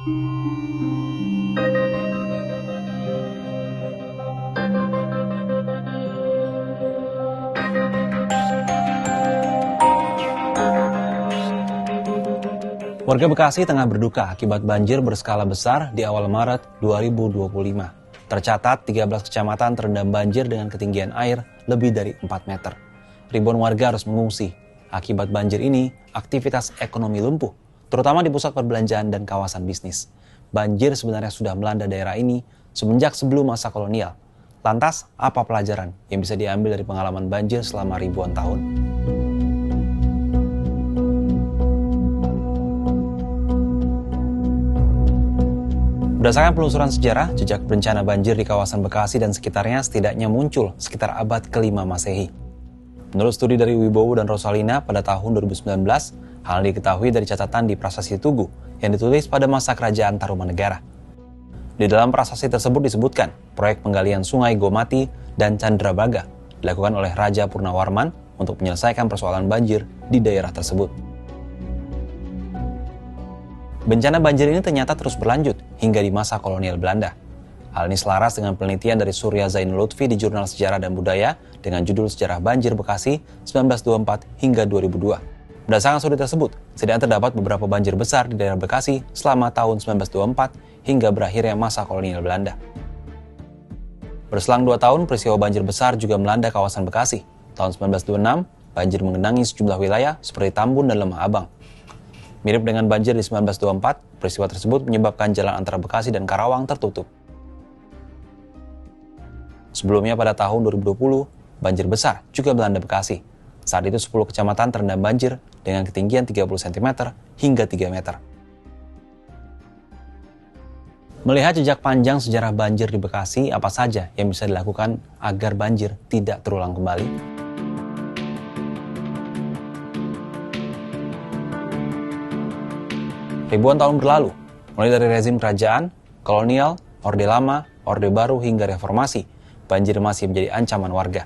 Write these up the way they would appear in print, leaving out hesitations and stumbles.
Warga Bekasi tengah berduka akibat banjir berskala besar di awal Maret 2025. Tercatat 13 kecamatan terendam banjir dengan ketinggian air lebih dari 4 meter. Ribuan warga harus mengungsi. Akibat banjir ini, aktivitas ekonomi lumpuh, terutama di pusat perbelanjaan dan kawasan bisnis. Banjir sebenarnya sudah melanda daerah ini semenjak sebelum masa kolonial. Lantas, apa pelajaran yang bisa diambil dari pengalaman banjir selama ribuan tahun? Berdasarkan penelusuran sejarah, jejak bencana banjir di kawasan Bekasi dan sekitarnya setidaknya muncul sekitar abad ke-5 Masehi. Menurut studi dari Wibowo dan Rosalina pada tahun 2019, hal diketahui dari catatan di Prasasti Tugu yang ditulis pada masa kerajaan Tarumanegara. Di dalam prasasti tersebut disebutkan, proyek penggalian sungai Gomati dan Candrabaga dilakukan oleh Raja Purnawarman untuk menyelesaikan persoalan banjir di daerah tersebut. Bencana banjir ini ternyata terus berlanjut hingga di masa kolonial Belanda. Hal ini selaras dengan penelitian dari Surya Zainul Lutfi di Jurnal Sejarah dan Budaya dengan judul Sejarah Banjir Bekasi 1924 hingga 2002. Berdasarkan studi tersebut, setidaknya terdapat beberapa banjir besar di daerah Bekasi selama tahun 1924 hingga berakhirnya masa kolonial Belanda. Berselang 2 tahun, peristiwa banjir besar juga melanda kawasan Bekasi. Tahun 1926, banjir mengenangi sejumlah wilayah seperti Tambun dan Lemah Abang. Mirip dengan banjir di 1924, peristiwa tersebut menyebabkan jalan antara Bekasi dan Karawang tertutup. Sebelumnya pada tahun 2020, banjir besar juga melanda Bekasi. Saat itu 10 kecamatan terendam banjir dengan ketinggian 30 cm hingga 3 meter. Melihat jejak panjang sejarah banjir di Bekasi, apa saja yang bisa dilakukan agar banjir tidak terulang kembali? Ribuan tahun berlalu, mulai dari rezim kerajaan, kolonial, Orde Lama, Orde Baru hingga reformasi, banjir masih menjadi ancaman warga.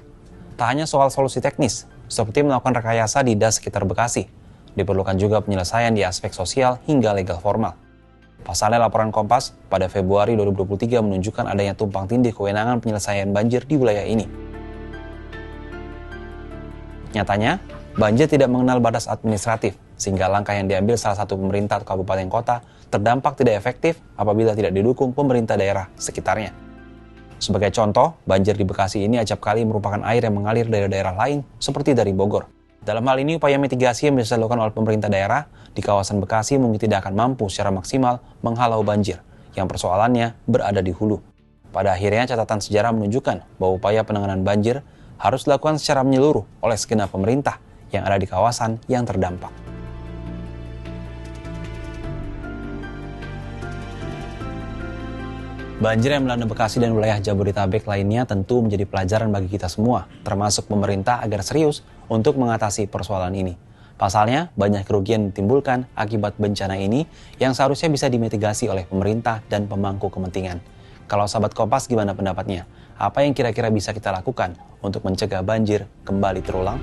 Tak hanya soal solusi teknis, seperti melakukan rekayasa di das sekitar Bekasi, diperlukan juga penyelesaian di aspek sosial hingga legal formal. Pasalnya laporan Kompas pada Februari 2023 menunjukkan adanya tumpang tindih kewenangan penyelesaian banjir di wilayah ini. Nyatanya, banjir tidak mengenal batas administratif, sehingga langkah yang diambil salah satu pemerintah atau kabupaten kota terdampak tidak efektif apabila tidak didukung pemerintah daerah sekitarnya. Sebagai contoh, banjir di Bekasi ini acap kali merupakan air yang mengalir dari daerah lain seperti dari Bogor. Dalam hal ini, upaya mitigasi yang bisa dilakukan oleh pemerintah daerah di kawasan Bekasi mungkin tidak akan mampu secara maksimal menghalau banjir yang persoalannya berada di hulu. Pada akhirnya, catatan sejarah menunjukkan bahwa upaya penanganan banjir harus dilakukan secara menyeluruh oleh segenap pemerintah yang ada di kawasan yang terdampak. Banjir yang melanda Bekasi dan wilayah Jabodetabek lainnya tentu menjadi pelajaran bagi kita semua, termasuk pemerintah agar serius untuk mengatasi persoalan ini. Pasalnya, banyak kerugian ditimbulkan akibat bencana ini yang seharusnya bisa dimitigasi oleh pemerintah dan pemangku kepentingan. Kalau sahabat Kompas, gimana pendapatnya? Apa yang kira-kira bisa kita lakukan untuk mencegah banjir kembali terulang?